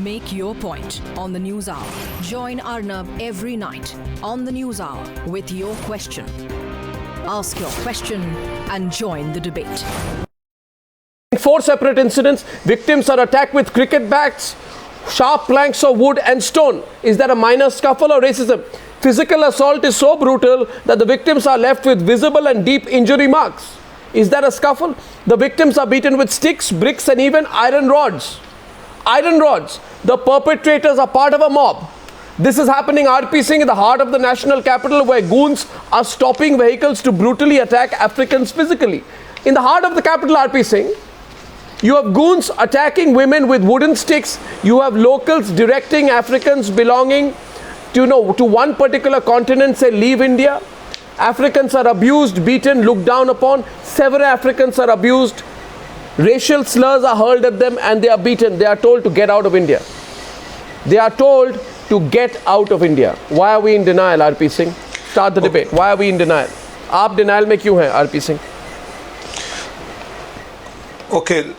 Make your point on the News Hour. Join Arnab every night on the News Hour with your question. Ask your question and join the debate. 4 separate incidents. Victims are attacked with cricket bats, sharp planks of wood and stone. Is that a minor scuffle or racism? Physical assault is so brutal that the victims are left with visible and deep injury marks. Is that a scuffle? The victims are beaten with sticks, bricks and even iron rods. Iron rods. The perpetrators are part of a mob. This is happening RP Singh in the heart of the national capital, where goons are stopping vehicles to brutally attack Africans physically. In the heart of the capital, RP Singh, you have goons attacking women with wooden sticks. You have locals directing Africans belonging to one particular continent, say leave India. Africans are abused, beaten, looked down upon. Several Africans are abused. Racial slurs are hurled at them and they are beaten. They are told to get out of India. They are told to get out of India. Why are we in denial, RP Singh? Start the debate. Why are we in denial? आप denial में क्यों हैं, RP Singh? Okay,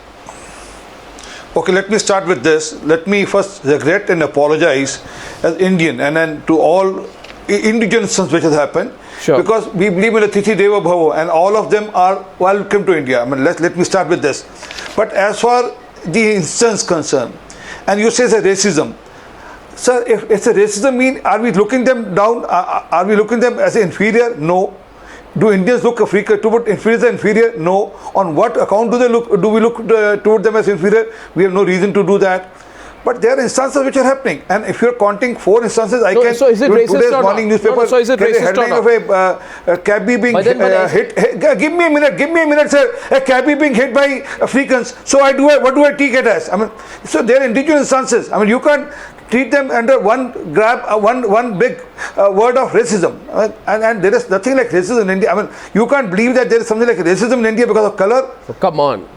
let me start with this. Let me first regret and apologize as Indian and then to all indigenous which has happened. Sure. Because we believe in the Tithi Deva Bhavo and all of them are welcome to India. I mean, let me start with this. But as far the instance concerned, and you say it's a racism, sir, if it's a racism mean, are we looking them down? Are we looking them as inferior? No. Do Indians look toward inferior? No. On what account do we look toward them as inferior? We have no reason to do that. But there are instances which are happening, and if you're counting 4 instances, So is it racist today's or morning not? newspaper, So is it racist or not? of a cabbie being hit. Give me a minute, sir. A cabbie being hit by Africans. So what do I take it as? I mean, so there are individual instances. I mean, you can't treat them under one big word of racism. And there is nothing like racism in India. I mean, you can't believe that there is something like racism in India because of color. So come on.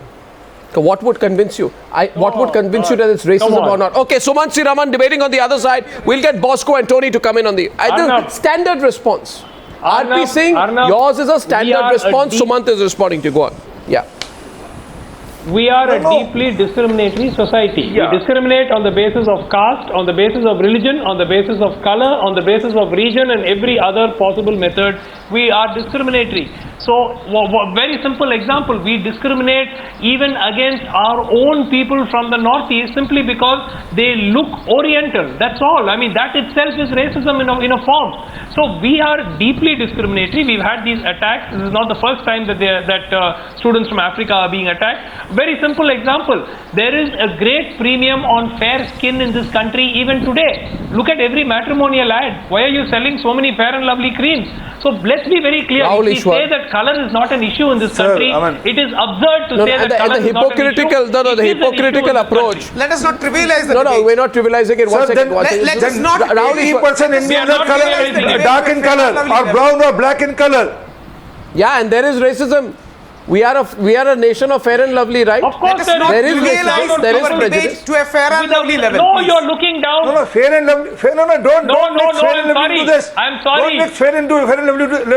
What would convince you? What would convince you that it's racism or not? Okay, Sumanth, Raman debating on the other side. We'll get Bosco and Tony to come in on the standard response. RP Singh, yours is a standard response. Sumanth is responding to you. Go on. Yeah. We are a deeply discriminatory society. Yeah. We discriminate on the basis of caste, on the basis of religion, on the basis of color, on the basis of region and every other possible method. We are discriminatory. So, very simple example, we discriminate even against our own people from the northeast simply because they look oriental. That's all. I mean, that itself is racism in a form. So, we are deeply discriminatory. We've had these attacks. This is not the first time that students from Africa are being attacked. Very simple example. There is a great premium on fair skin in this country even today. Look at every matrimonial ad. Why are you selling so many fair and lovely creams? So let's be very clear. Rahul, if we say that color is not an issue in this country, it is absurd to say that color is not an issue. The hypocritical approach. Let us not trivialize the No, we're not trivializing it. One second. Let us not. 80% Indians are dark in color or brown or black in color. Yeah, and there is racism. We are a nation of fair and lovely, right? Of course, there is racism, there is prejudice. To a fair and lovely level. No, you're looking down. No, fair and lovely. Don't mix fair and lovely to this. I'm sorry. Don't mix fair and lovely to this.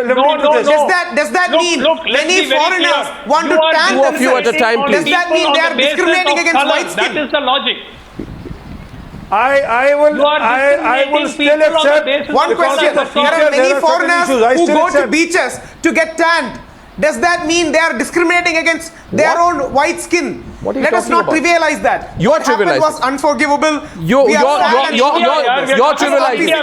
Does that mean many foreigners want to tan themselves? Two of you at a time, please. Does that mean they are discriminating against white skin? That is the logic. I will still accept. One question. There are many foreigners who go to beaches to get tanned. Does that mean they are discriminating against their own white skin? Let us not trivialize that. You are trivializing. What happened was unforgivable. You're trivializing. You're trivializing it.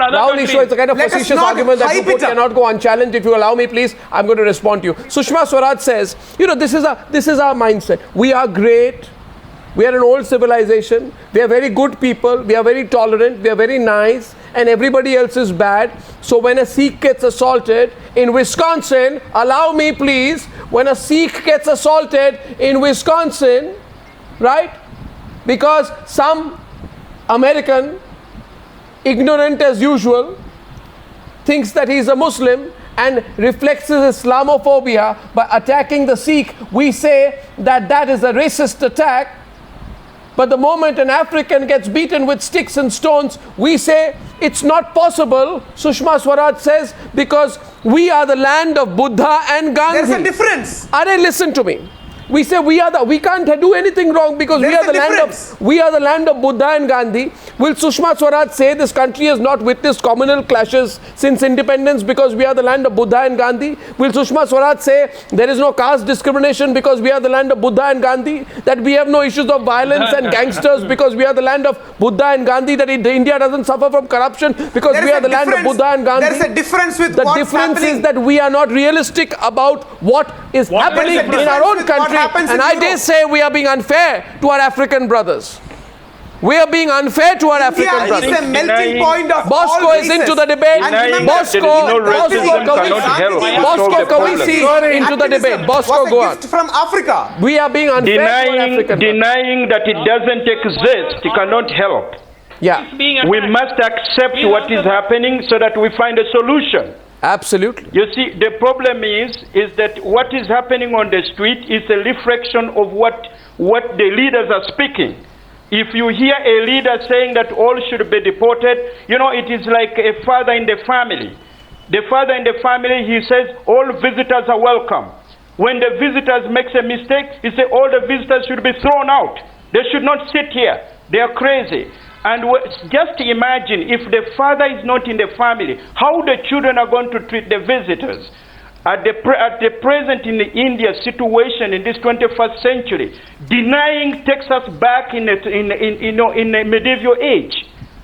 Rahul Easwar, it's a kind of facetious argument that you put cannot go unchallenged. If you allow me, please, I'm going to respond to you. Sushma Swaraj says, this is our mindset. We are great. We are an old civilization. We are very good people. We are very tolerant. We are very nice. And everybody else is bad. So when a Sikh gets assaulted in Wisconsin, allow me please, when a Sikh gets assaulted in Wisconsin, right? Because some American, ignorant as usual, thinks that he's a Muslim and reflects his Islamophobia by attacking the Sikh, we say that that is a racist attack. But the moment an African gets beaten with sticks and stones, we say it's not possible, Sushma Swaraj says, because we are the land of Buddha and Gandhi. There's a difference. Listen to me. We say we can't do anything wrong because we are the land of Buddha and Gandhi. Will Sushma Swaraj say this country has not witnessed communal clashes since independence because we are the land of Buddha and Gandhi? Will Sushma Swaraj say there is no caste discrimination because we are the land of Buddha and Gandhi? That we have no issues of violence and gangsters because we are the land of Buddha and Gandhi? That India doesn't suffer from corruption because we are the land of Buddha and Gandhi? There is a difference with the difference is that we are not realistic about what is happening in our own country, and I dare say we are being unfair to our African brothers. We are being unfair to our African brothers. India is a melting point of Bosco all is into the debate. Bosco Kaweesi into the debate. Bosco, go on. From Africa. We are being unfair to our African brothers. Denying that it doesn't exist cannot help. Yeah. We must accept what is happening so that we find a solution. Absolutely. You see, the problem is that what is happening on the street is a reflection of what the leaders are speaking. If you hear a leader saying that all should be deported, you know, it is like a father in the family. The father in the family, he says all visitors are welcome. When the visitors makes a mistake, he says all the visitors should be thrown out. They should not sit here. They are crazy. And just imagine if the father is not in the family, how the children are going to treat the visitors. At the present in the India situation in this 21st century, denying takes us back in a medieval age.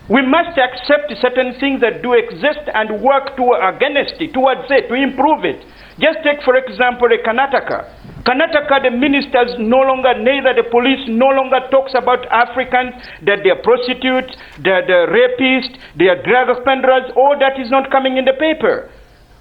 We must accept certain things that do exist and work against it, towards it, to improve it. Just take, for example, the Karnataka. Karnataka, the ministers neither the police no longer talks about Africans, that they are prostitutes, they are rapists, they are drug offenders. All that is not coming in the paper.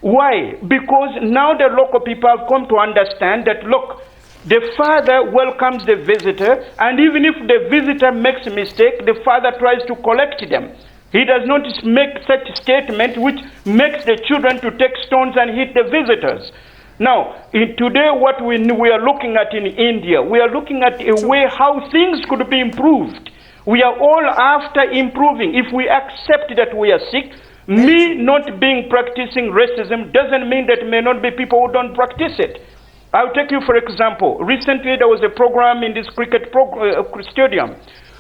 Why? Because now the local people have come to understand that, look, the father welcomes the visitor, and even if the visitor makes a mistake, the father tries to collect them. He does not make such statement which makes the children to take stones and hit the visitors. Now, today what we are looking at in India, we are looking at a way how things could be improved. We are all after improving. If we accept that we are sick, me not being practicing racism doesn't mean that may not be people who don't practice it. I'll take you for example. Recently there was a program in this cricket stadium.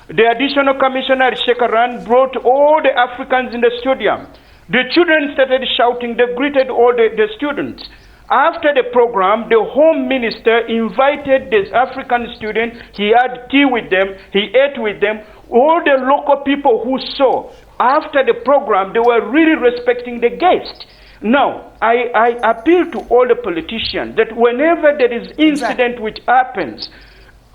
The additional commissioner Shekaran brought all the Africans in the stadium. The children started shouting. They greeted all the students. After the program, the home minister invited this African student. He had tea with them. He ate with them. All the local people who saw after the program, they were really respecting the guest. Now, I appeal to all the politicians that whenever there is incident which happens,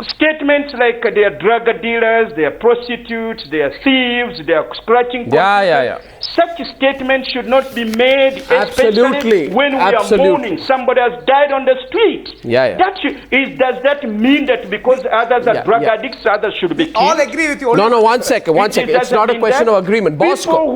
statements like they are drug dealers, they are prostitutes, they are thieves, they are scratching computers, such statements should not be made, especially when we are mourning somebody has died on the street. Does that mean that because others are drug addicts, others should be killed? All agree with you. No, one second. It's not a question of agreement. Bosco.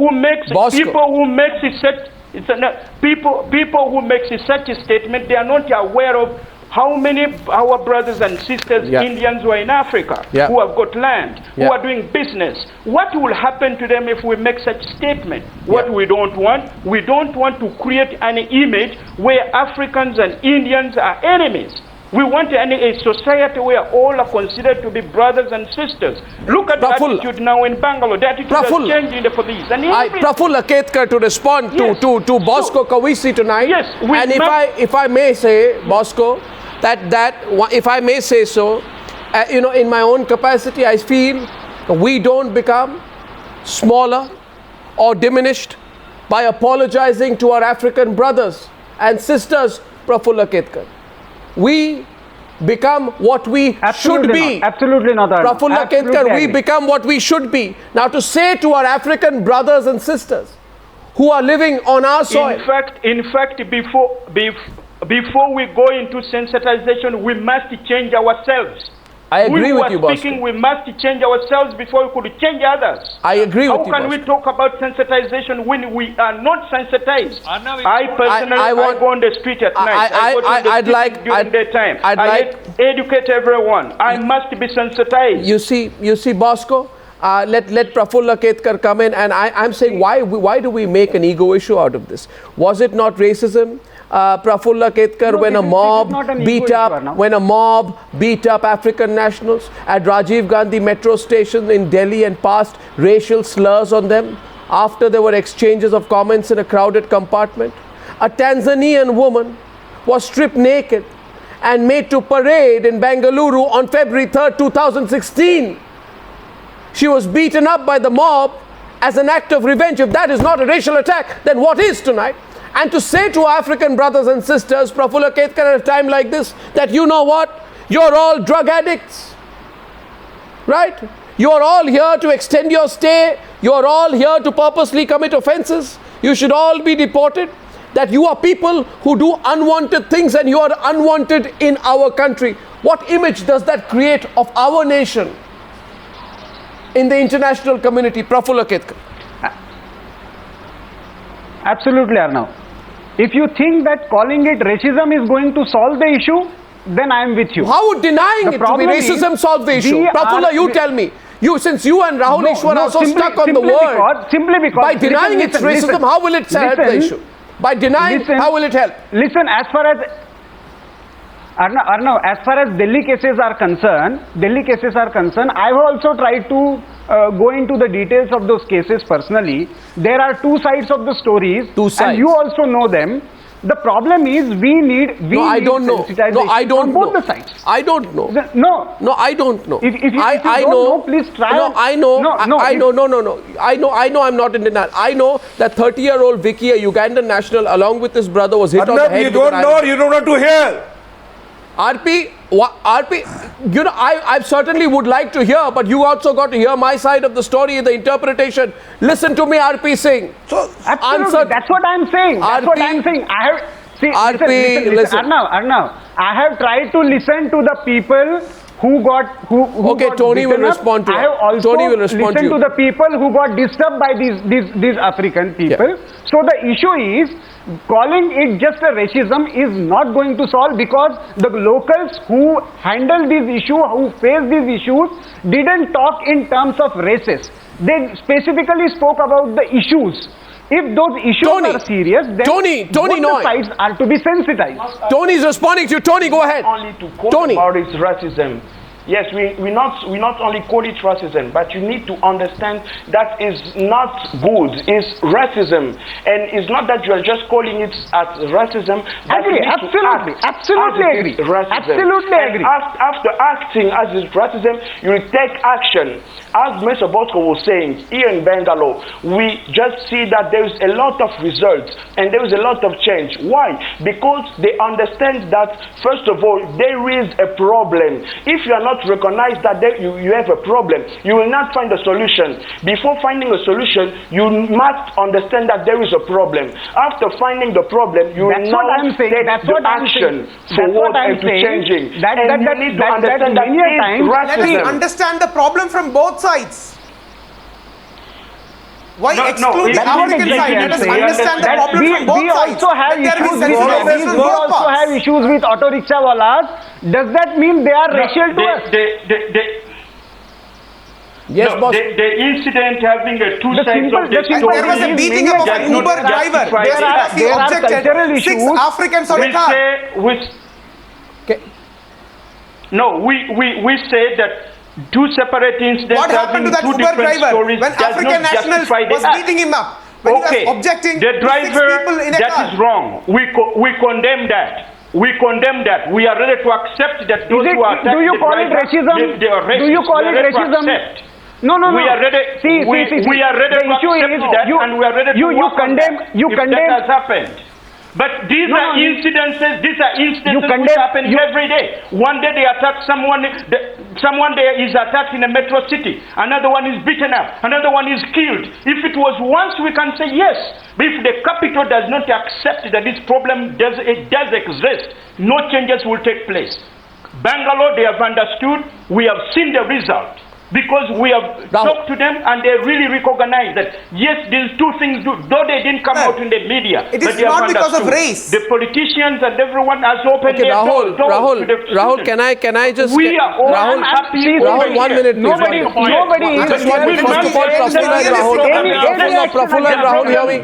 People who make such a statement, they are not aware of how many our brothers and sisters, Indians who are in Africa, who have got land, who are doing business. What will happen to them if we make such statement? What we don't want to create an image where Africans and Indians are enemies. We want a society where all are considered to be brothers and sisters. Look at the attitude now in Bangalore. The attitude has changed in the police. And Prafulla Ketkar to respond to Bosco Kaweesi tonight. Yes, and if I may say, Bosco, that if I may say so, in my own capacity, I feel we don't become smaller or diminished by apologizing to our African brothers and sisters, Prafulla Ketkar. We become what we should be. Absolutely not. Prafulla Ketkar, we become what we should be. Now to say to our African brothers and sisters who are living on our soil. In fact, before we go into sensitization, we must change ourselves. I agree with you, Bosco. We must change ourselves before we could change others. I agree with you, How can we talk about sensitization when we are not sensitized? I personally go on the street at night. I go to the street during daytime. I educate everyone. I must be sensitized. You see, Bosco, let Prafulla Ketkar come in, and I'm saying why do we make an ego issue out of this? Was it not racism Prafulla Ketkar, when a mob beat up African nationals at Rajiv Gandhi metro station in Delhi and passed racial slurs on them after there were exchanges of comments in a crowded compartment? A Tanzanian woman was stripped naked and made to parade in Bengaluru on February 3rd, 2016. She was beaten up by the mob as an act of revenge. If that is not a racial attack, then what is tonight? And to say to African brothers and sisters, Prafulla Ketkar, at a time like this, that you know what? You're all drug addicts. Right? You're all here to extend your stay. You're all here to purposely commit offenses. You should all be deported. That you are people who do unwanted things and you are unwanted in our country. What image does that create of our nation in the international community? Prafulla Ketkar. Absolutely, Arnab. If you think that calling it racism is going to solve the issue, then I am with you. How would denying it to be racism solve the issue? Prafulla, you tell me. Since you and Rahul Easwar are so stuck on the word, simply because by denying it's racism, how will it help the issue? By denying, how will it help? Listen, as far as Arnab, as far as Delhi cases are concerned, I have also tried to go into the details of those cases personally. There are two sides of the stories, and you also know them. The problem is we need sensitization on both the sides. I don't know. No, I don't know. If you don't know, please try. No, I know. I know. I'm not in denial. I know that 30-year-old Vicky, a Ugandan national, along with his brother, was hit on the head. You don't know. You don't want to hear. RP, I certainly would like to hear, but you also got to hear my side of the story, the interpretation. Listen to me, RP Singh. So, absolutely, that's what I'm saying. Listen. Arnab, I have tried to listen to the people who got Tony will respond to you. I have also listened to the people who got disturbed by these African people. So the issue is, calling it just a racism is not going to solve, because the locals who handle these issues, who face these issues, didn't talk in terms of races. They specifically spoke about the issues. If those issues are serious, then both sides are to be sensitized. Tony's responding to you. Tony, go ahead. Only to call about it racism. Yes, we not only call it racism, but you need to understand that is not good. It's racism, and it's not that you are just calling it as racism. Absolutely agree. Absolutely agree. After acting as is racism, you will take action. As Mr. Bosco was saying, here in Bangalore, we just see that there is a lot of results and there is a lot of change. Why? Because they understand that, first of all, there is a problem. If you are not recognize that you have a problem, you will not find a solution. Before finding a solution, you must understand that there is a problem. After finding the problem, you will now take the action forward and to changing. And you need to understand that let me understand the problem from both sides. Why exclude the African side? Let us understand the problem from both sides. We also have issues with auto rickshaw wallahs. Does that mean they are racial to us? Yes, boss. The incident having a two sides of the story. There was a beating up of an Uber driver. There are cultural issues. 6 Africans on a car. No, we say that two separate incidents. What happened to that Uber driver when African nationals was beating him up? When he was objecting the driver, to 6 people in a car. That is wrong. We condemn that. We condemn that. We are ready to accept that those who are do you call it racism? Do you call it racism? No. We are ready. We are ready to accept that, and we are ready to work on that. That has happened. But these are incidences. These are instances which happen every day. One day they attack someone. Someone there is attacked in a metro city. Another one is beaten up. Another one is killed. If it was once, we can say yes. But if the capital does not accept that this problem does exist, no changes will take place. Bangalore, they have understood. We have seen the result. Because we have talked to them and they really recognize that, yes, these two things, though they didn't come out in the media. It is not because of race. The politicians and everyone has opened their doors. Rahul, can I just... We are all happy. Rahul, 1 minute, please. Nobody is... Just 1 minute. First of all, Prafulla and Rahul, hear me.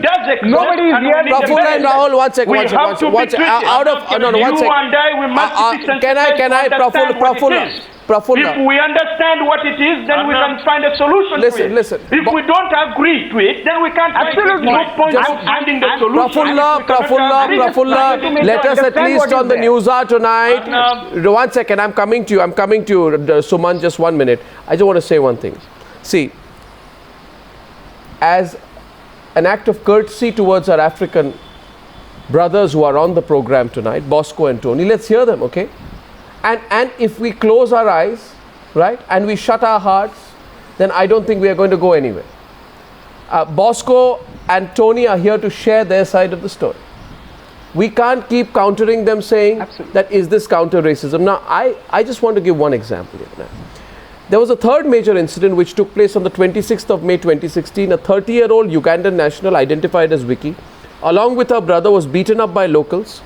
Nobody is here. Prafulla and Rahul, one second. We have to be treated. Out of... No, 1 second. You and I, we must be sensitized to understand what it is. Prafulla. If we understand what it is, then we can find a solution to it. Listen. If we don't agree to it, then we can't. Absolutely. No point of finding the solution. Prafulla, let us at least on the Newshour tonight. 1 second, I'm coming to you, Sumanth, just 1 minute. I just want to say one thing. See, as an act of courtesy towards our African brothers who are on the program tonight, Bosco and Tony, let's hear them, okay? And if we close our eyes, right, and we shut our hearts, then I don't think we are going to go anywhere. Bosco and Tony are here to share their side of the story. We can't keep countering them saying that is this counter racism. Now, I just want to give one example here now. There was a third major incident which took place on the 26th of May 2016. A 30-year-old Ugandan national identified as Vicky, along with her brother, was beaten up by locals.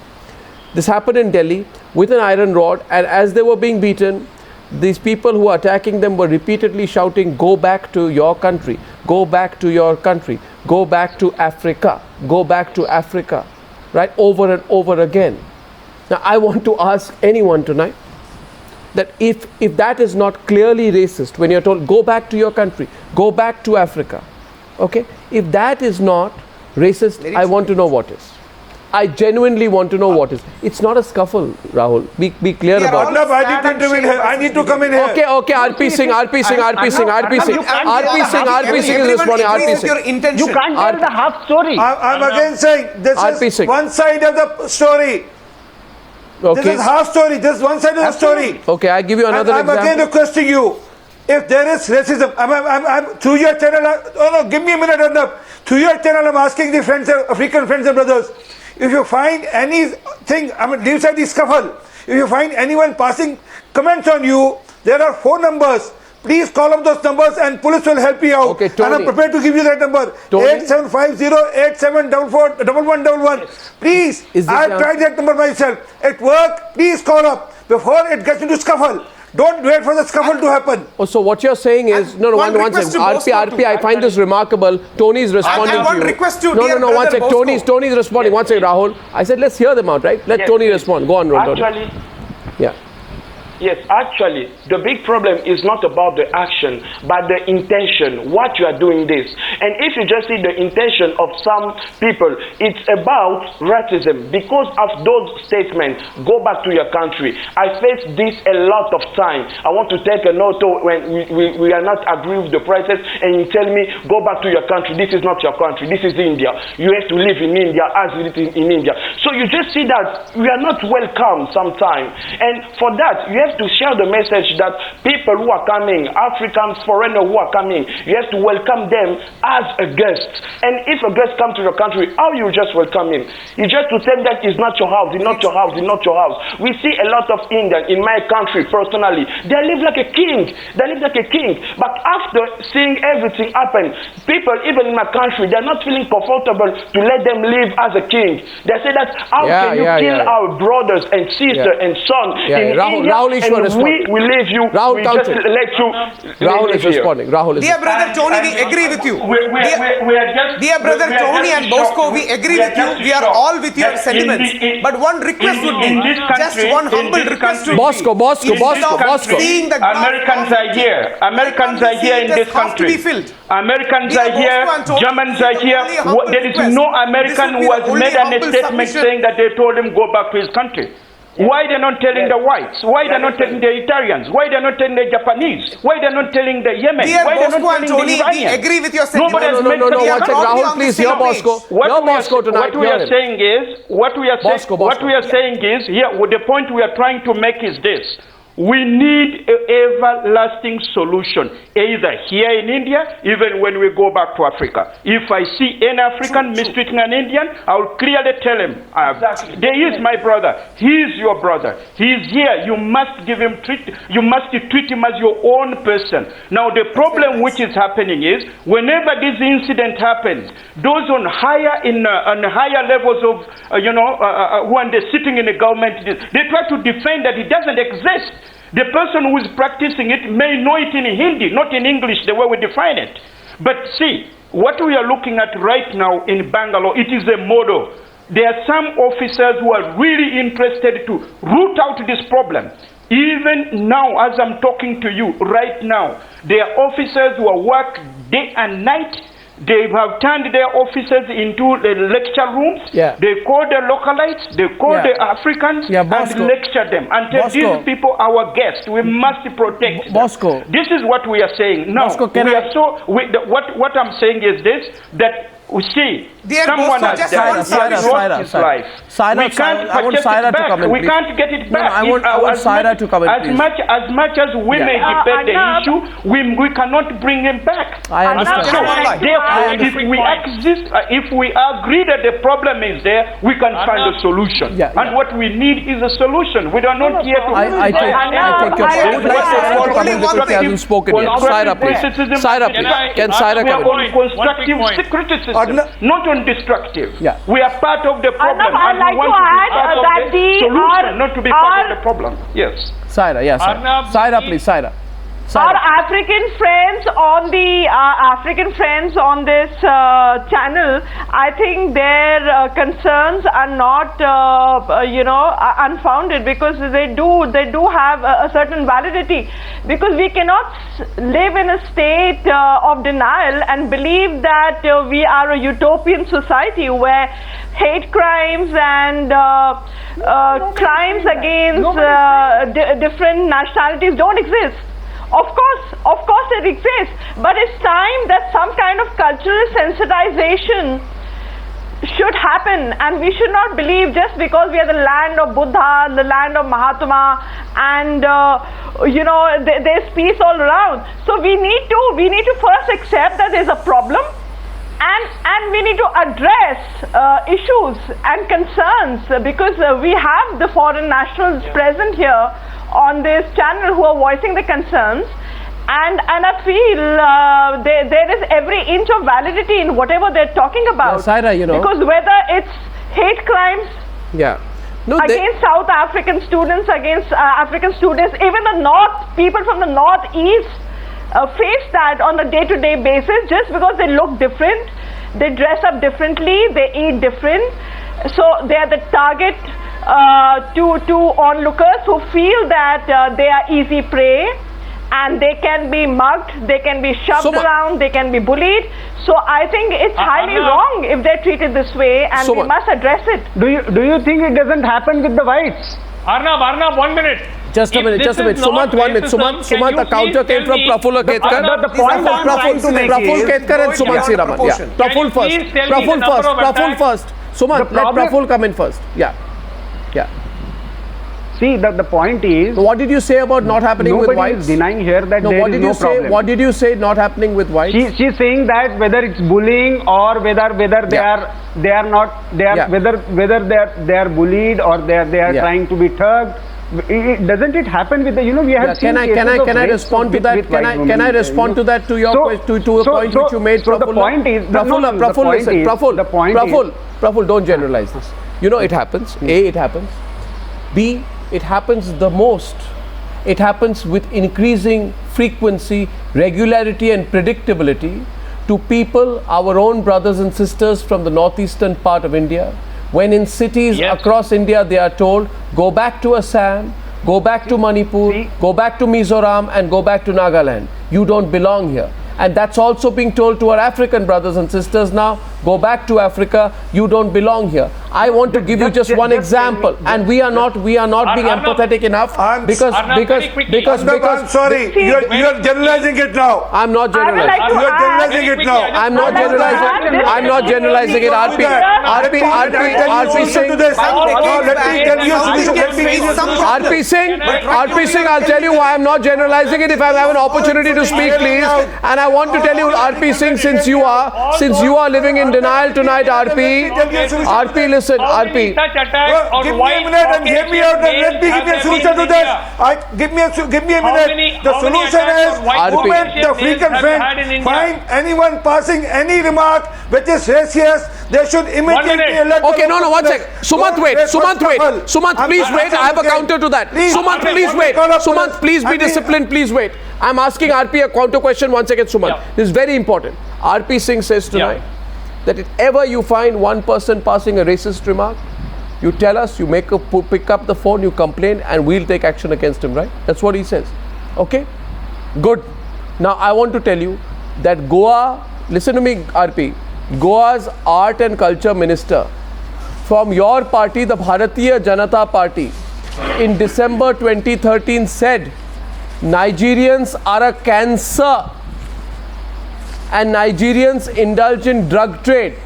This happened in Delhi with an iron rod, and as they were being beaten, these people who were attacking them were repeatedly shouting, "Go back to your country, go back to your country, go back to Africa, go back to Africa," right, over and over again. Now, I want to ask anyone tonight that if that is not clearly racist, when you're told, go back to your country, go back to Africa, okay, if that is not racist, I want to know what is. I genuinely want to know what is. It's not a scuffle, Rahul. Be clear about it. Arnab, I need to intervene here. I need to come in here. Okay. RP Singh is responding. RP Singh. You can't tell the half story. I'm again saying this is one side of the story. Okay. This is half story. This is one side of the story. Okay, I give you another example. I'm again requesting you. If there is racism, I'm through your channel. Give me a minute, Arnab. Through your channel, I'm asking the friends, African friends and brothers. If you find anything, leave aside the scuffle. If you find anyone passing comments on you, there are 4 numbers. Please call up those numbers and police will help you out. Okay, Tony. And I'm prepared to give you that number. 8750-8744-1111. Please, I've tried that number myself. It worked. Please call up before it gets into scuffle. Don't wait for the scuffle to happen. Oh, so what you're saying is, one second. RP, I find this remarkable. Tony's responding to you. Request to no, one second. Tony's responding. One second, Rahul. I said, let's hear them out, right? Let Tony respond. Go on, Rahul. Actually, yeah. Yes, actually, the big problem is not about the action, but the intention, what you are doing this. And if you just see the intention of some people, it's about racism. Because of those statements, go back to your country. I face this a lot of time. I want to take a note when we are not agree with the prices and you tell me, go back to your country. This is not your country. This is India. You have to live in India as you live in India. So you just see that we are not welcome sometimes. And for that, you have to share the message that people who are coming, Africans, foreigners who are coming, you have to welcome them as a guest. And if a guest comes to your country, how you just welcome him? You just to tell that it's not your house, it's not your house, it's not your house. We see a lot of Indians in my country personally. They live like a king. They live like a king. But after seeing everything happen, people even in my country, they're not feeling comfortable to let them live as a king. They say that how can you kill our brothers and sisters and sons in India? And we leave you. Rahul, we just let you. Rahul is responding. Rahul is Dear brother Tony, we agree with you. Dear brother Tony and Bosco, we agree with you. We are all with your sentiments. But one request would be, just one humble request would be, Bosco. seeing the Americans are here. Americans are here in this country. Americans are here. Germans are here. There is no American who has made a statement saying that they told him go back to his country. Why they're not telling the whites? Why they're not telling the Italians? Why they're not telling the Japanese? Why they're not telling the Yemen? Why they're not telling the Iranians? We agree with your sentiments. No, one second. Rahul, please hear Bosco. Bosco tonight. What we are saying is, here, the point we are trying to make is this. We need an everlasting solution, either here in India, even when we go back to Africa. If I see an African mistreating an Indian, I will clearly tell him, there is my brother, he is your brother, he is here, you must give him you must treat him as your own person. Now the problem which is happening is, whenever this incident happens, those on higher levels of, when they're sitting in the government, they try to defend that it doesn't exist. The person who is practicing it may know it in Hindi, not in English, the way we define it. But see, what we are looking at right now in Bangalore, it is a model. There are some officers who are really interested to root out this problem. Even now, as I'm talking to you right now, there are officers who are work day and night. They have turned their offices into the lecture rooms. Yeah. They call the localites, they call the Africans, and lecture them. And tell these people, our guests, we must protect them. This is what we are saying. Now, what I'm saying is this, that we see, someone has lost his life. Saira, I want Saira to come in, we can't get it back. I want Saira to come in, please. As much as we may debate the issue, we cannot bring him back. I understand. So, therefore, if we agree that the problem is there, we can find a solution. And what we need is a solution. We are not here to... I take your point. I would like Saira to come in because he hasn't spoken yet. Saira, please. Saira, please. Can Saira come in? We are on constructive criticism, not on destructive. We are part of the problem, and we want to be part of the solution, not to be part of the problem. Yes. Saira, yes. Saira, please. Saira. Our African friends on this channel, I think their concerns are not, unfounded, because they do have a certain validity. Because we cannot live in a state of denial and believe that we are a utopian society where hate crimes and crimes against different nationalities don't exist. Of course it exists, but it's time that some kind of cultural sensitization should happen, and we should not believe just because we are the land of Buddha, the land of Mahatma, and there's peace all around. So we need to first accept that there's a problem, and we need to address issues and concerns, because we have the foreign nationals present here on this channel who are voicing the concerns, and I feel there is every inch of validity in whatever they're talking about. Saira, because whether it's hate crimes against South African students, against African students, even the people from the northeast face that on a day-to-day basis, just because they look different, they dress up differently, they eat different, so they are the target to onlookers who feel that they are easy prey, and they can be mugged, they can be shoved around, they can be bullied. So I think it's highly wrong if they're treated this way, and we must address it. Do you think it doesn't happen with the whites? Arnab, 1 minute. Just a minute. Sumanth, 1 minute. Sumanth, a counter came from Prafulla, Ketkar. The point I'm trying to make Prafulla, Ketkar and Sumanth Raman. Prafull first. Sumanth, let Prafull come in first. Yeah. See, the point is... What did you say about not happening with whites? Nobody is denying here that there is no problem. What did you say not happening with whites? She's saying that whether it's bullying or whether they are bullied or they are trying to be thugged. Doesn't it happen with the, we have seen Can I respond to that? Can I respond to that, to your point which you made? So the point is... Prafull, don't generalize this. It happens. A, it happens. B, it happens the most. It happens with increasing frequency, regularity and predictability to people, our own brothers and sisters from the northeastern part of India, when in cities across India they are told, go back to Assam, go back to Manipur, go back to Mizoram and go back to Nagaland. You don't belong here. And that's also being told to our African brothers and sisters now, Go back to Africa. You don't belong here. I want to give you just one example, and we are not being empathetic enough because I'm sorry, you are generalizing it now. I'm not generalizing. You are generalizing it now. I'm not generalizing. I'm not generalizing it. RP Singh. RP Singh, I'll tell you why I'm not generalizing it if I have an opportunity to speak, please. And I want to tell you, RP Singh, since you are living in denial tonight, RP, listen, RP. Give me a minute and hear me out and let me give you a solution to this. Give me a minute. The solution is, movement, the African friend, find anyone passing any remark which is racist, they should immediately elect. Okay, no, one second. Sumanth, wait. Sumanth, please wait. I have a counter to that. Sumanth, please wait. Sumanth, please be disciplined. Please wait. I'm asking RP a counter question. 1 second, Sumanth. This is very important. RP Singh says tonight that if ever you find one person passing a racist remark, you tell us, you pick up the phone, you complain, and we'll take action against him, right? That's what he says. Okay? Good. Now, I want to tell you that Goa, listen to me, RP, Goa's art and culture minister from your party, the Bharatiya Janata Party, in December 2013 said, Nigerians are a cancer and Nigerians indulge in drug trade.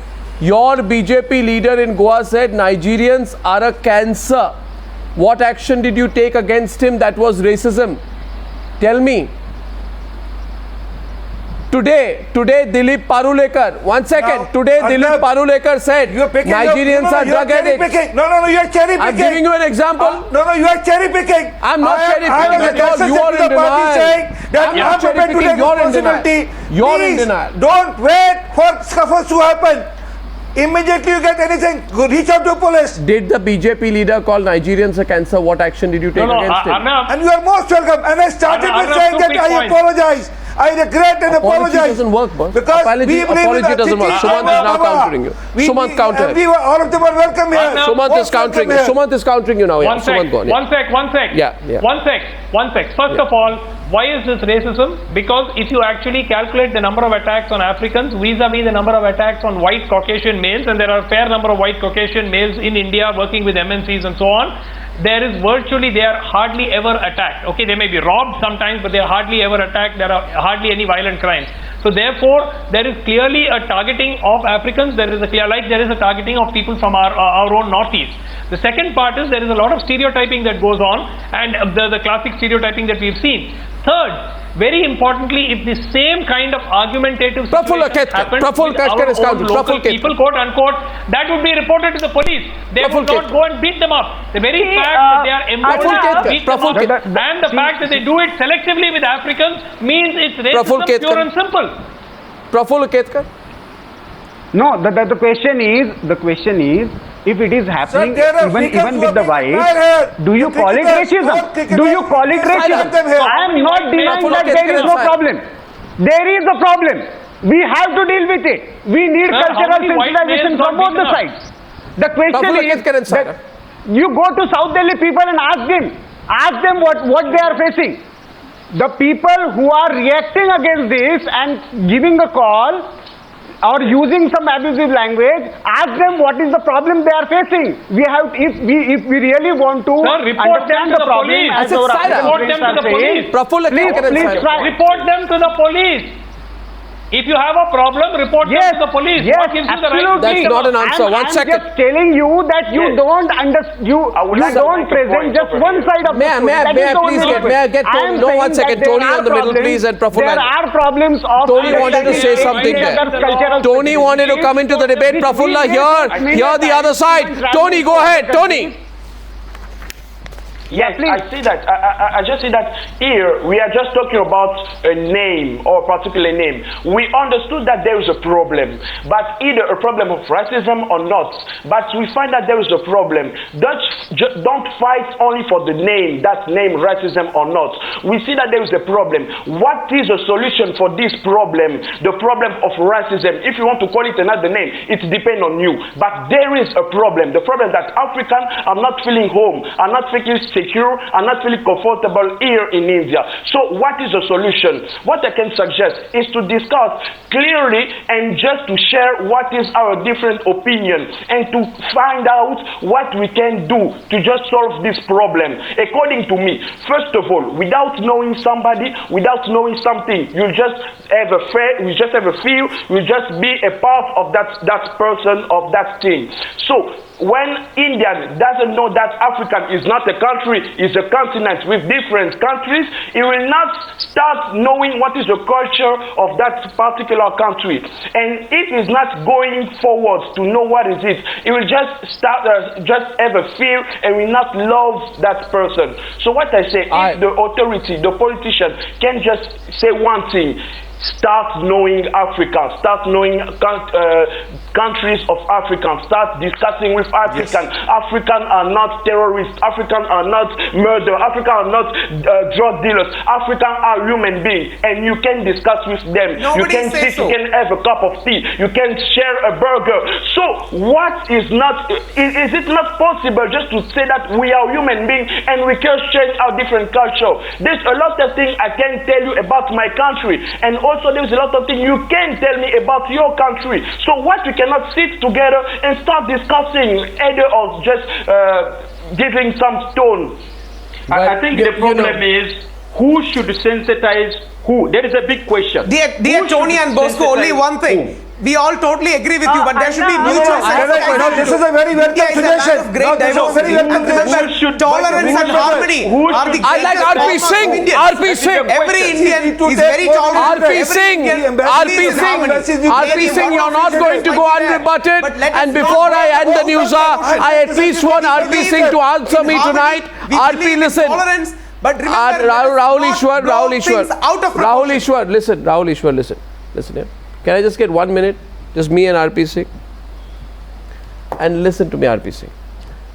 Your BJP leader in Goa said Nigerians are a cancer. What action did you take against him that was racism? Tell me. Today, Dilip Parulekar, 1 second. Today, Dilip Parulekar said Nigerians are drug addicts. No, you are cherry picking. I'm giving you an example. No, you are cherry picking. I'm not cherry picking at all. You are in denial. I'm not cherry picking. You're in denial. You're in denial. Don't wait for scuffles to happen. Immediately you get anything, reach out to police. Did the BJP leader call Nigerians a cancer? What action did you take against him? And you are most welcome. And I started with saying that I apologize. I regret and apologize. Apology doesn't work, boss. Because apology doesn't work. Sumanth is now countering you. Sumanth counter. All of them are welcome here. Sumanth is countering you. Sumanth is countering you now. One sec. First of all, why is this racism? Because if you actually calculate the number of attacks on Africans vis-a-vis the number of attacks on white Caucasian males, and there are a fair number of white Caucasian males in India working with MNCs and so on, they are hardly ever attacked. Okay, they may be robbed sometimes, but they are hardly ever attacked. There are hardly any violent crimes. So therefore, there is clearly a targeting of Africans. There is a targeting of people from our own northeast. The second part is there is a lot of stereotyping that goes on, and the classic stereotyping that we've seen. Third, very importantly, if the same kind of argumentative Prafulla happens Ketkar with our own local people, quote unquote, that would be reported to the police. They would not go and beat them up. The very fact that they are empowered to beat them up, and the fact that they do it selectively with Africans means it's racism, pure and simple. Prafulla Ketkar? No, the question is, if it is happening even with the whites, do you call it racism? Do you call it racism? I am not denying that there is no problem. There is a problem. We have to deal with it. We need cultural sensitization from both the sides. The question is that you go to South Delhi people and ask them what they are facing. The people who are reacting against this and giving a call or using some abusive language, ask them what is the problem they are facing. We have, if we really want to understand the problem, as our report them to the police. Report them to the police. If you have a problem, report them to the police. What gives you the right? That's not an answer. One second. I'm just telling you that you don't present just one side of the story. May I get Tony? No, 1 second. Tony on the middle, please, and Prafulla. There are problems of Tony wanted to say something there. Tony wanted to come into the debate. Prafulla, hear the other side. Tony, go ahead. Tony. Yes, I see that. I just see that here we are just talking about a name or a particular name. We understood that there is a problem, but either a problem of racism or not. But we find that there is a problem. Don't fight only for the name, that name, racism or not. We see that there is a problem. What is a solution for this problem? The problem of racism. If you want to call it another name, it depends on you. But there is a problem. The problem that Africans are not feeling home, are not feeling secure, are not feeling comfortable here in India. So what is the solution? What I can suggest is to discuss clearly and just to share what is our different opinion and to find out what we can do to just solve this problem. According to me, first of all, without knowing somebody, without knowing something, you just have a feel, you just be a part of that person, of that thing. So when Indian doesn't know that African is not a country, is a continent with different countries, he will not start knowing what is the culture of that particular country. And if he's not going forward to know what is it, he will just just have a fear and will not love that person. So what I say, if the authority, the politician can just say one thing, start knowing Africa, start knowing countries of Africa, start discussing with Africans. Yes. Africans are not terrorists, Africans are not murderers, Africans are not drug dealers, Africans are human beings, and you can discuss with them. You can sit, you can have a cup of tea, you can share a burger. So what is not, is it not possible just to say that we are human beings and we can change our different culture? There's a lot of things I can tell you about my country, and also there's a lot of things you can tell me about your country. So what we cannot sit together and start discussing either or just giving some stone. I think the problem is who should sensitize who. There is a big question. Dear Tony and Bosco, only one thing. Who? We all totally agree with you, but there should be mutual No, this is a very welcome suggestion. Tolerance and harmony are the I like RP Singh. RP Singh. Every Indian is very tolerant. RP Singh. RP Singh, you're not going to go unrebutted. And before I end the news, I at least want RP Singh to answer me tonight. RP, listen. But remember, Rahul Easwar, listen here. Can I just get 1 minute? Just me and RP Singh. And listen to me, RP Singh.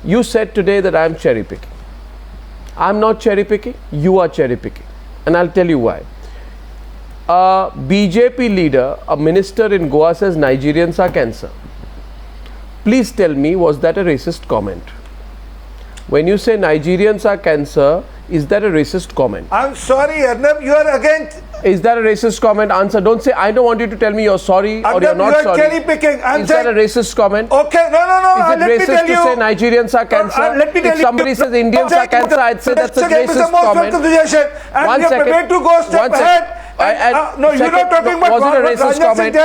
You said today that I am cherry picking. I'm not cherry picking, you are cherry picking. And I'll tell you why. A BJP leader, a minister in Goa says Nigerians are cancer. Please tell me, was that a racist comment? When you say Nigerians are cancer, is that a racist comment? I'm sorry, Arnab, you are again... Is that a racist comment? Answer. Don't say, I don't want you to tell me you're sorry or you're not sorry. Cherry picking. Is that a racist comment? Okay, no. Is it racist to say Nigerians are cancer? If somebody says Indians are cancer, I'd say that's a racist comment. And you're prepared to go step ahead. No, you're not talking about was it a racist comment?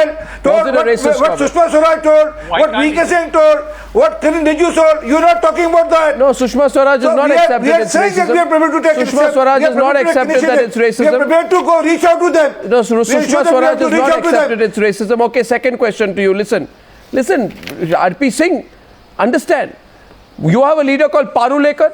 Was it a racist comment? What Sushma Swaraj told, what VK Singh told, what Kiran Rijiju told, you're not talking about that. No, Sushma Swaraj has not accepted it's racism. Sushma Swaraj has not accepted that it's racism. We are prepared to go reach out to them. No, Sushma Swaraj has not accepted it's racism. Okay, second question to you. Listen, RP Singh, understand. You have a leader called Parulekar.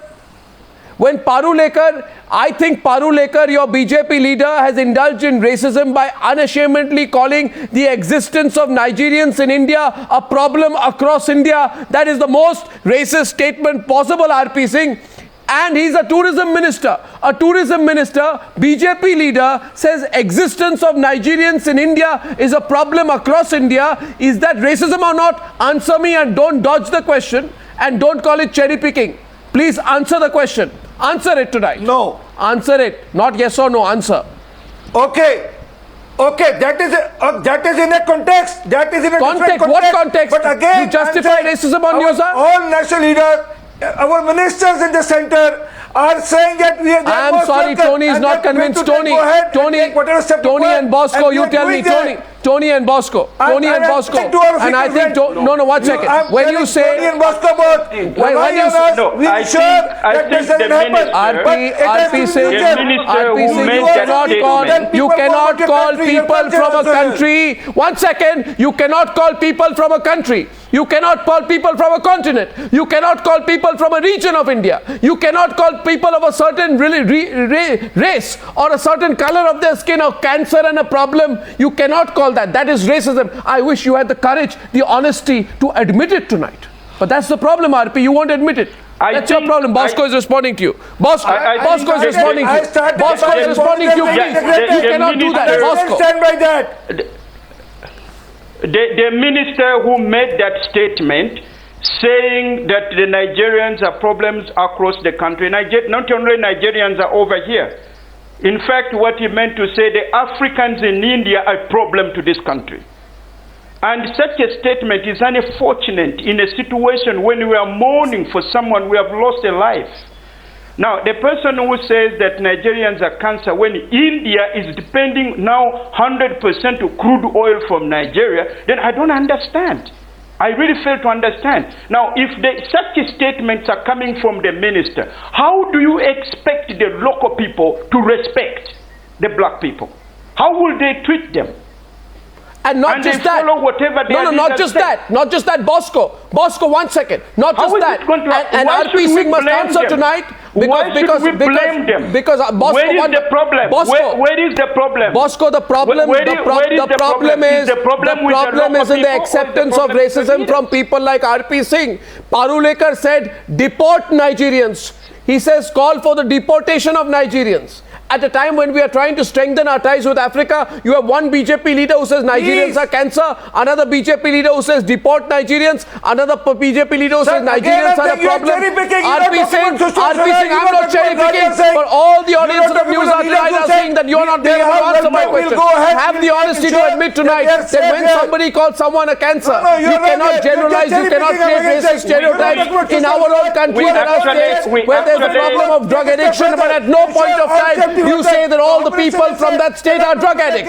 When Parulekar, I think Parulekar, your BJP leader, has indulged in racism by unashamedly calling the existence of Nigerians in India a problem across India. That is the most racist statement possible, RP Singh. And he's a tourism minister. A tourism minister, BJP leader, says existence of Nigerians in India is a problem across India. Is that racism or not? Answer me and don't dodge the question and don't call it cherry picking. Please answer the question. Answer it tonight. No. Answer it. Not yes or no. Answer. Okay. That is in a context. That is in a different context. What context? But again, you justify racism on news. All national leaders, our ministers in the center are saying that we are. I am sorry, Tony is not convinced. Tony and Bosco, you tell me, Tony and Bosco. And I think, no, 1 second. When you say, Tony and Bosco both, RP Singh, you cannot call people from a country. 1 second, you cannot call people from a country. You cannot call people from a continent. You cannot call people from a region of India. You cannot call people of a certain race or a certain color of their skin a cancer and a problem. You cannot call that. That is racism. I wish you had the courage, the honesty to admit it tonight. But that's the problem, RP. You won't admit it. That's your problem. Bosco is responding to you. Bosco is responding to you. Bosco is responding to you. Please. You cannot do that. Bosco. Stand by that. The minister who made that statement saying that the Nigerians are problems across the country. Not only Nigerians are over here. In fact, what he meant to say, the Africans in India are a problem to this country. And such a statement is unfortunate in a situation when we are mourning for someone we have lost a life. Now, the person who says that Nigerians are cancer when India is depending now 100% to crude oil from Nigeria, then I don't understand. I really fail to understand. Now, if such statements are coming from the minister, how do you expect the local people to respect the black people? How will they treat them? And not just that. Not just that. Not just that, Bosco. Bosco, 1 second. Not just that. And RP Singh must answer tonight because Bosco, where is the problem? Bosco, where is the problem? Bosco, the problem is in the acceptance of racism from people like RP Singh. Parulekar said, deport Nigerians. He says, call for the deportation of Nigerians. At a time when we are trying to strengthen our ties with Africa, you have one BJP leader who says Nigerians are cancer, another BJP leader who says deport Nigerians, another BJP leader who says Nigerians are a problem. RP Singh, I'm not cherry picking, but all the audience of the news are tonight are saying that you are not being able to answer my question. Have the honesty to admit tonight that when somebody calls someone a cancer, you cannot generalize, you cannot create racist stereotypes. In our own country, there are states where there's a problem of drug addiction, but at no point of time you say that all the people from that state are drug addicts.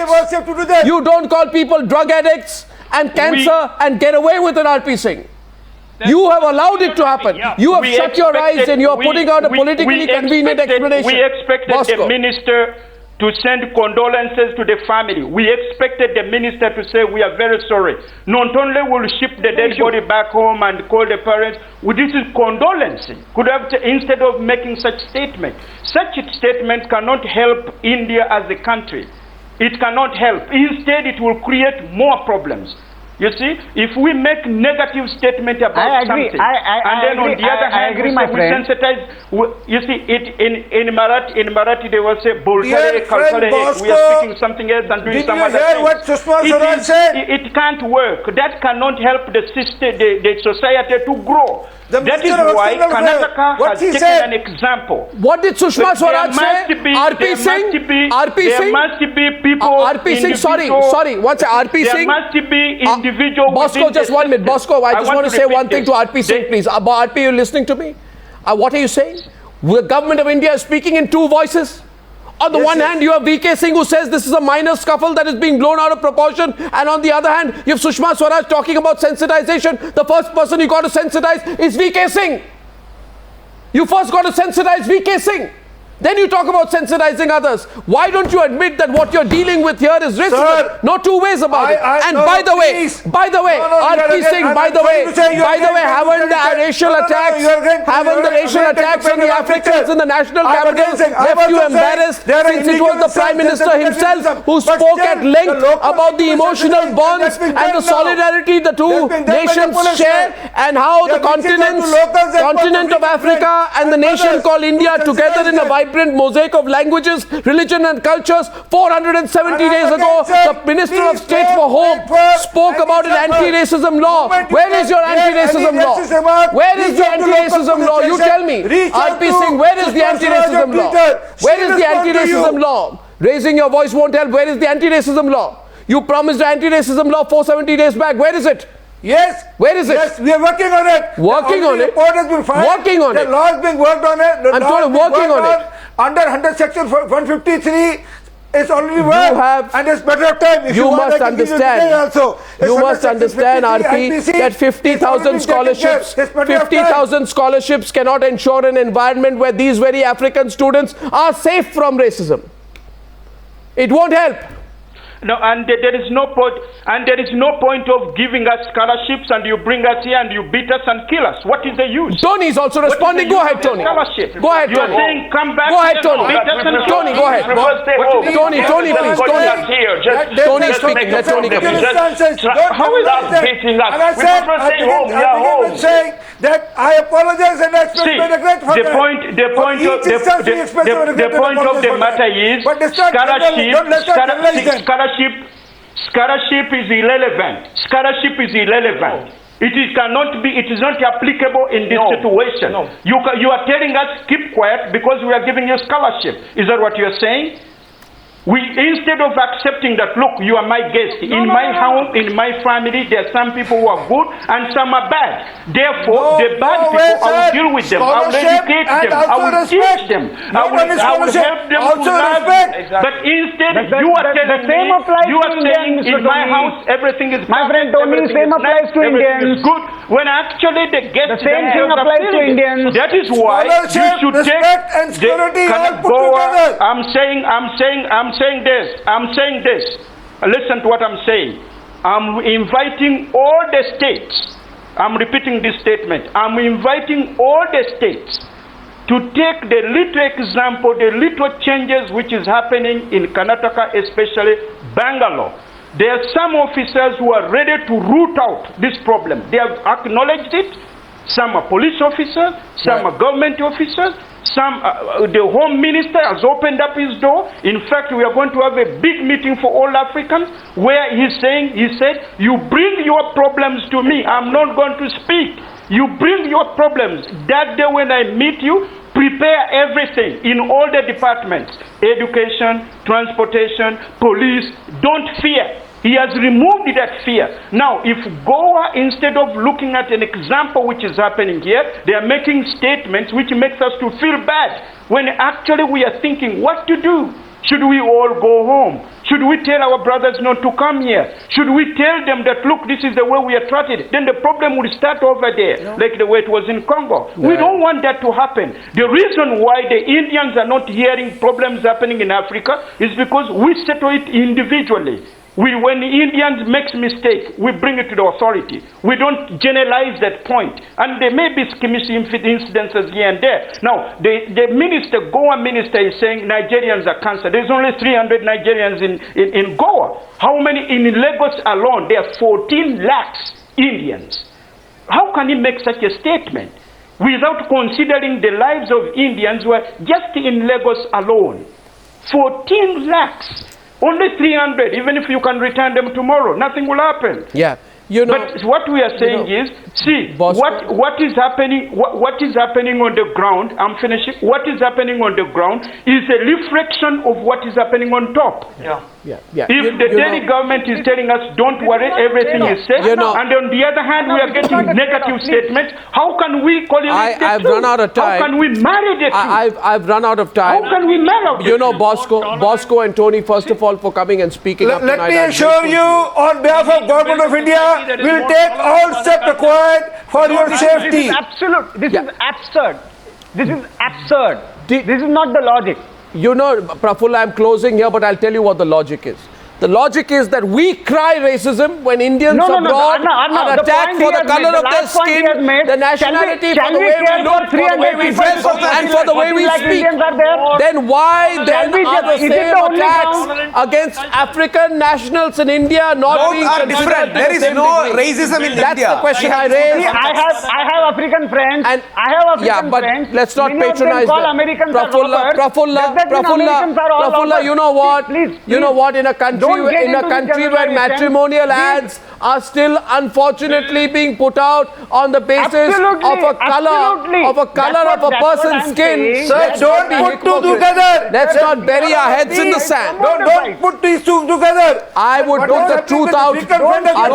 You don't call people drug addicts and cancer and get away with an RP Singh. You have allowed it to happen. You have shut your eyes and you are putting out a politically convenient explanation. We expected the minister to send condolences to the family. We expected the minister to say, we are very sorry. Not only will we ship the dead body back home and call the parents, this is condolencing. Could have, instead of making such statements. Such statements cannot help India as a country. It cannot help. Instead, it will create more problems. You see, if we make negative statement about something, and then on the other hand, we sensitize. You see, in Marathi they will say, we are speaking something else and doing some other thing. What Sushma Swaraj said? It can't work. That cannot help the system, the society to grow. That is why Karnataka has taken an example. What did Sushma Swaraj say? RP Singh? There must be people. RP Singh, sorry. What's RP Singh? There must be individual. Bosco, just 1 minute. Bosco, I just want to say one thing to RP Singh, please. RP, you listening to me? What are you saying? The government of India is speaking in two voices. On the one hand, you have VK Singh who says this is a minor scuffle that is being blown out of proportion. And on the other hand, you have Sushma Swaraj talking about sensitization. The first person you got to sensitize is VK Singh. You first got to sensitize VK Singh. Then you talk about sensitizing others. Why don't you admit that what you're dealing with here is racism? Sir, no two ways about it. And by the way, RP Singh, haven't the racial attacks on the Africans in the national capital left you embarrassed, since it was the Prime Minister himself who spoke at length about the emotional bonds and the solidarity the two nations share, and how the continent of Africa and the nation called India together in a vibrant mosaic of languages, religion and cultures. 470 days ago, the Minister of State for Home spoke about an anti-racism law. Where is your anti-racism law? Where is the anti-racism law? You tell me. RP Singh, where is the anti-racism law? Where is the anti-racism law? Raising your voice won't help. Where is the anti-racism law? You promised an anti-racism law 470 days back. Where is it? Yes. Where is it? Yes, we are working on it. Working on it? Report has been filed. Working on it. The law is being worked on it. I'm told working on it. Under 100 section 153, it's already worked. And it's better time. If you must understand. You must understand, RP, that 50,000 scholarships cannot ensure an environment where these very African students are safe from racism. It won't help. No, and there is no point, of giving us scholarships and you bring us here and you beat us and kill us. What is the use? Tony is also responding. Go ahead, Tony. Go ahead, Tony. You're saying come back. Go ahead, Tony. Tony, go ahead. Tony, please. Tony is speaking. Let Tony come in. How is that beating us? And I said, I'm saying that I apologize and I express my regret for that. The point of the matter is scholarship is irrelevant. Scholarship is irrelevant. It cannot be. It is not applicable in this situation. No. You are telling us keep quiet because we are giving you scholarship. Is that what you are saying? Instead of accepting that, look, you are my guest. In my home, in my family, there are some people who are good and some are bad. Therefore, the bad people, I will deal with them. I will educate them. I will teach them. I will help them to love. But instead, you are telling me, you are saying, in my house, everything is my friend Tony, same applies to Indians. Good. When actually the guest, the same thing applies to Indians. That is why you should take and security all put together. I'm saying this. Listen to what I'm saying. I'm inviting all the states. I'm repeating this statement. I'm inviting all the states to take the little example, the little changes which is happening in Karnataka, especially Bangalore. There are some officers who are ready to root out this problem. They have acknowledged it. Some are police officers, some are government officers, some, the Home Minister has opened up his door. In fact, we are going to have a big meeting for all Africans where he said, you bring your problems to me. I'm not going to speak. You bring your problems. That day when I meet you, prepare everything in all the departments. Education, transportation, police. Don't fear. He has removed that fear. Now, if Goa, instead of looking at an example which is happening here, they are making statements which makes us to feel bad, when actually we are thinking what to do. Should we all go home? Should we tell our brothers not to come here? Should we tell them that, look, this is the way we are treated? Then the problem will start over there, like the way it was in Congo. Yeah. We don't want that to happen. The reason why the Indians are not hearing problems happening in Africa is because we settle it individually. When the Indians make mistake, we bring it to the authority. We don't generalize that point. And there may be skirmishing incidences here and there. Now, the minister, Goa minister, is saying Nigerians are cancer. There's only 300 Nigerians in Goa. How many in Lagos alone? There are 14 lakhs Indians. How can he make such a statement without considering the lives of Indians who are just in Lagos alone? 14 lakhs. Only 300, even if you can return them tomorrow, nothing will happen. Yeah. But what we are saying is, see, Bosco, what is happening on the ground, I'm finishing, what is happening on the ground is a reflection of what is happening on top. Yeah. If the Delhi government is telling us, don't worry, everything is safe, and on the other hand, we are getting negative statements, how can we call it I've run out of time. How can we marry the two? I've run out of time. How can we marry Bosco and Tony, first of all, for coming and speaking up tonight. Let me assure you, on behalf of Government of India, we'll take all steps required for your safety. This is absolute. This is absurd. This is absurd. This is not the logic. Prafulla, I'm closing here, but I'll tell you what the logic is. The logic is that we cry racism when Indians abroad are attacked for the color of their skin, the nationality, for the way we look, for the way we dress, and for the way we speak. Then why then are the same attacks against African nationals in India not being considered? There is no racism in India. That's the question I raised. I have African friends. And I have African friends. Let's not patronize them. Prafulla, you know what? You know what? In a country where matrimonial ads are still unfortunately being put out on the basis of a color of a person's skin. Sir, don't put two together. Let's not bury our heads in the sand. Don't put these two together. I would put the truth out. I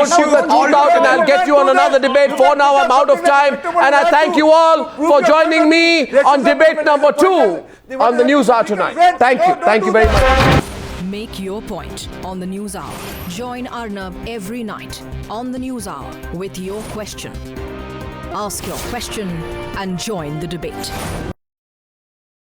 would put the truth out and I'll get you on another debate. For now, I'm out of time. And I thank you all for joining me on debate number 2 on the Newshour tonight. Thank you. Thank you very much. Make your point on the Newshour. Join Arnab every night on the Newshour with your question. Ask your question and join the debate.